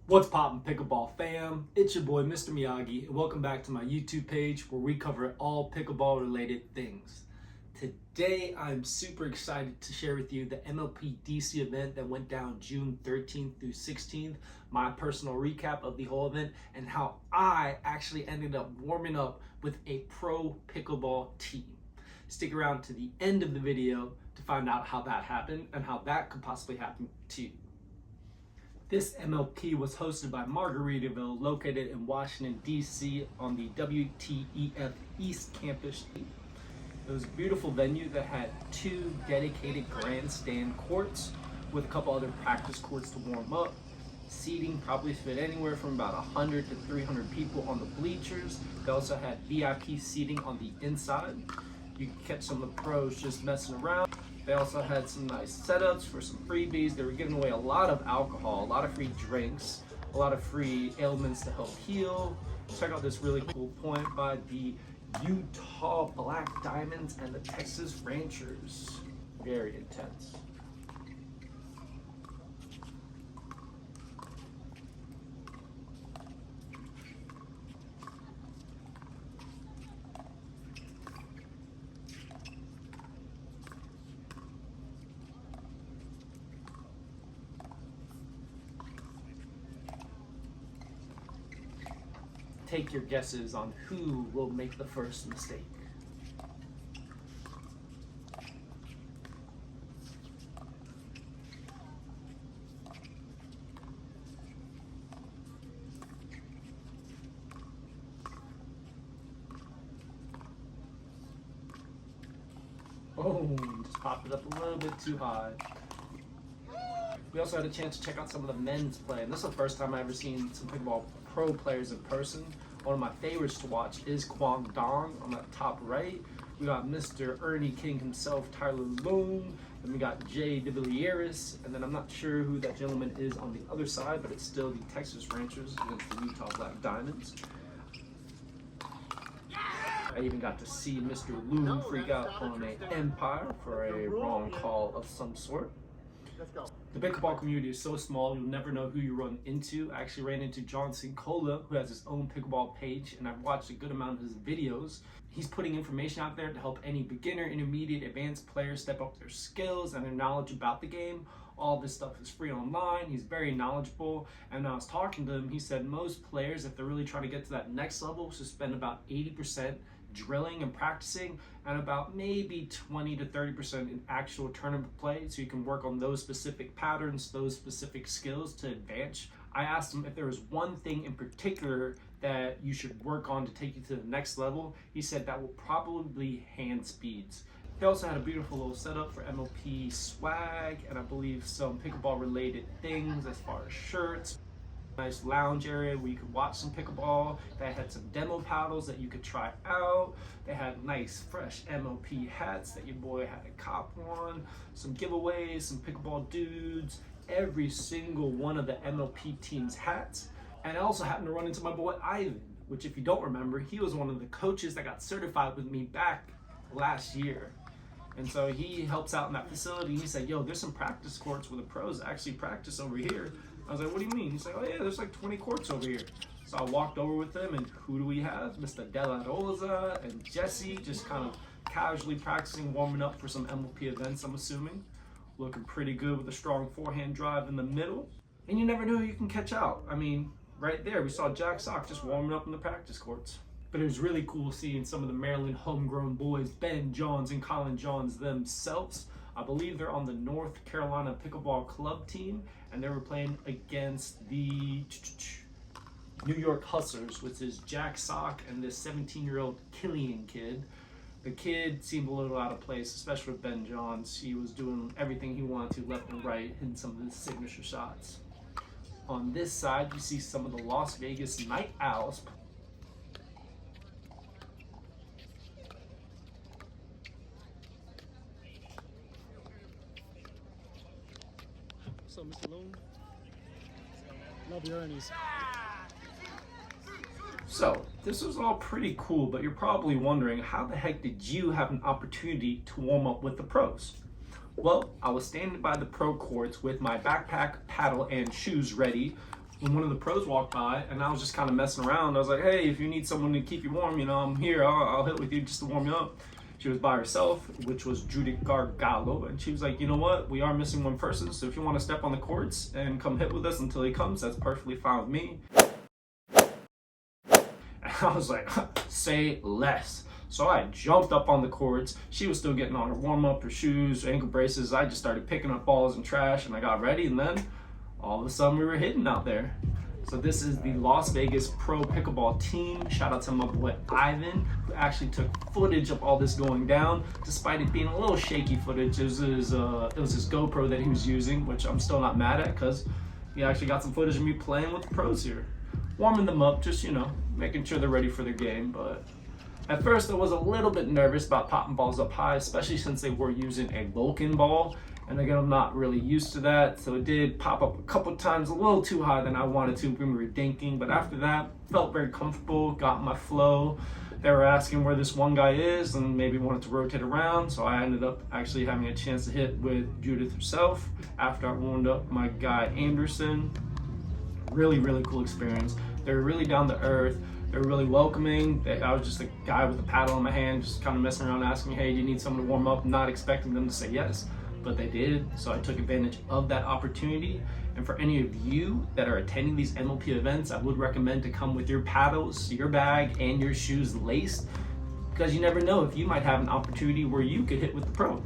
What's poppin', Pickleball fam? It's your boy Mr. Miyagi, and welcome back to my YouTube page where we cover all pickleball related things. Today I'm super excited to share with you the MLP DC event that went down June 13th through 16th, my personal recap of the whole event, and how I actually ended up warming up with a pro pickleball team. Stick around to the end of the video to find out how that happened and how that could possibly happen to you. This MLP was hosted by Margaritaville, located in Washington, D.C. on the WTEF East Campus. It was a beautiful venue that had 2 dedicated grandstand courts with a couple other practice courts to warm up. Seating probably fit anywhere from about 100 to 300 people on the bleachers. They also had VIP seating on the inside. You could catch some of the pros just messing around. They also had some nice setups for some freebies. They were giving away a lot of alcohol, a lot of free drinks, a lot of free ailments to help heal. Check out this really cool point by the Utah Black Diamonds and the Texas Rangers. Very intense. Take your guesses on who will make the first mistake. Boom, just popped it up a little bit too high. We also had a chance to check out some of the men's play, and this is the first time I've ever seen some pickleball pro players in person. One of my favorites to watch is Kwang Dong on that top right. We got Mr. Ernie King himself, Tyler Loom, and we got Jay DeVillieres, and then I'm not sure who that gentleman is on the other side, but it's still the Texas Rangers against the Utah Black Diamonds. I even got to see Mr. Loom freak out on an Empire for a wrong call of some sort. The pickleball community is so small, you'll never know who you run into. I actually ran into John Sincola, who has his own pickleball page, and I've watched a good amount of his videos. He's putting information out there to help any beginner, intermediate, advanced players step up their skills and their knowledge about the game. All this stuff is free online. He's very knowledgeable, and when I was talking to him, he said most players, if they're really trying to get to that next level, should spend about 80% drilling and practicing, and about maybe 20 to 30% in actual tournament play, so you can work on those specific patterns, those specific skills to advance. I asked him if there was one thing in particular that you should work on to take you to the next level. He said that will probably be hand speeds. They also had a beautiful little setup for MLP swag, and I believe some pickleball related things as far as shirts. Nice lounge area where you could watch some pickleball. They had some demo paddles that you could try out. They had nice fresh MLP hats that your boy had a cop on, some giveaways, some pickleball dudes, every single one of the MLP team's hats. And I also happened to run into my boy Ivan, which if you don't remember, he was one of the coaches that got certified with me back last year. And so he helps out in that facility. He said, yo, there's some practice courts where the pros actually practice over here. I was like, what do you mean? He's like, oh yeah, there's like 20 courts over here. So I walked over with him, and who do we have? Mr. De La Rosa and Jesse, just kind of casually practicing, warming up for some MLP events, I'm assuming. Looking pretty good with a strong forehand drive in the middle. And you never know who you can catch out. I mean, right there, we saw Jack Sock just warming up in the practice courts. But it was really cool seeing some of the Maryland homegrown boys, Ben Johns and Colin Johns themselves. I believe they're on the North Carolina Pickleball Club team, and they were playing against the New York Hustlers, which is Jack Sock and this 17-year-old Killian kid. The kid seemed a little out of place, especially with Ben Johns. He was doing everything he wanted to left and right in some of his signature shots. On this side, you see some of the Las Vegas Night Owls. What's up, Mr. Loom? Love your earnings. So, this was all pretty cool, but you're probably wondering, how the heck did you have an opportunity to warm up with the pros? Well, I was standing by the pro courts with my backpack, paddle, and shoes ready when one of the pros walked by, and I was just kind of messing around. I was like, hey, if you need someone to keep you warm, you know, I'm here. I'll hit with you just to warm you up. She was by herself, which was Judith Gargalo, and she was like, you know what? We are missing one person, so if you want to step on the courts and come hit with us until he comes, that's perfectly fine with me. And I was like, say less. So I jumped up on the courts. She was still getting on her warm-up, her shoes, her ankle braces. I just started picking up balls and trash, and I got ready, and then all of a sudden we were hitting out there. So this is the Las Vegas Pro Pickleball team. Shout out to my boy Ivan, who actually took footage of all this going down, despite it being a little shaky footage. It was his GoPro that he was using, which I'm still not mad at, because he actually got some footage of me playing with the pros here. Warming them up, just, you know, making sure they're ready for their game. But at first I was a little bit nervous about popping balls up high, especially since they were using a Vulcan ball. And again, I'm not really used to that, so it did pop up a couple times a little too high than I wanted to when we were dinking. But after that, felt very comfortable, got my flow. They were asking where this one guy is and maybe wanted to rotate around, so I ended up actually having a chance to hit with Judith herself after I warmed up my guy Anderson. Really, really cool experience. They were really down to earth. They were really welcoming. I was just a guy with a paddle in my hand, just kind of messing around, asking, hey, do you need someone to warm up? Not expecting them to say yes. But they did, so I took advantage of that opportunity. And for any of you that are attending these MLP events, I would recommend to come with your paddles, your bag, and your shoes laced, because you never know if you might have an opportunity where you could hit with the pro.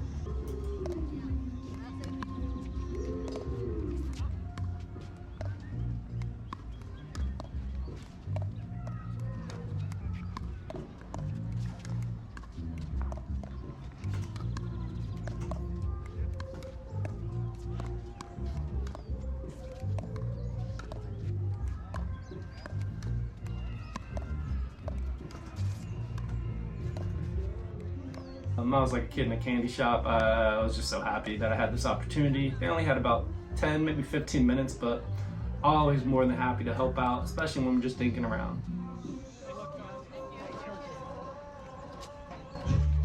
I was like a kid in a candy shop. I was just so happy that I had this opportunity. They only had about 10, maybe 15 minutes, but always more than happy to help out, especially when we're just thinking around.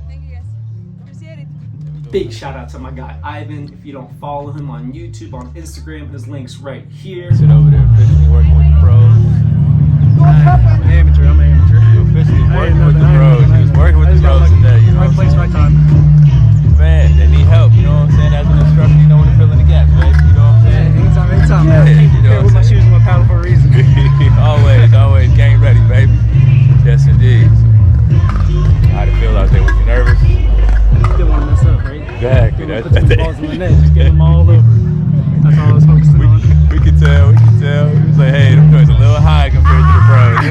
Thank you guys. Appreciate it. Big shout out to my guy Ivan. If you don't follow him on YouTube, on Instagram, his link's right here. Sit over there officially working with the pros. I'm an amateur. You're officially working with the pros. He was working with the pros today, you know what I'm saying? Right time. Man, they need help, you know what I'm saying? As an instructor, you know when to fill in the gaps, right? You know what I'm saying? Anytime, Yeah, man. you know what I'm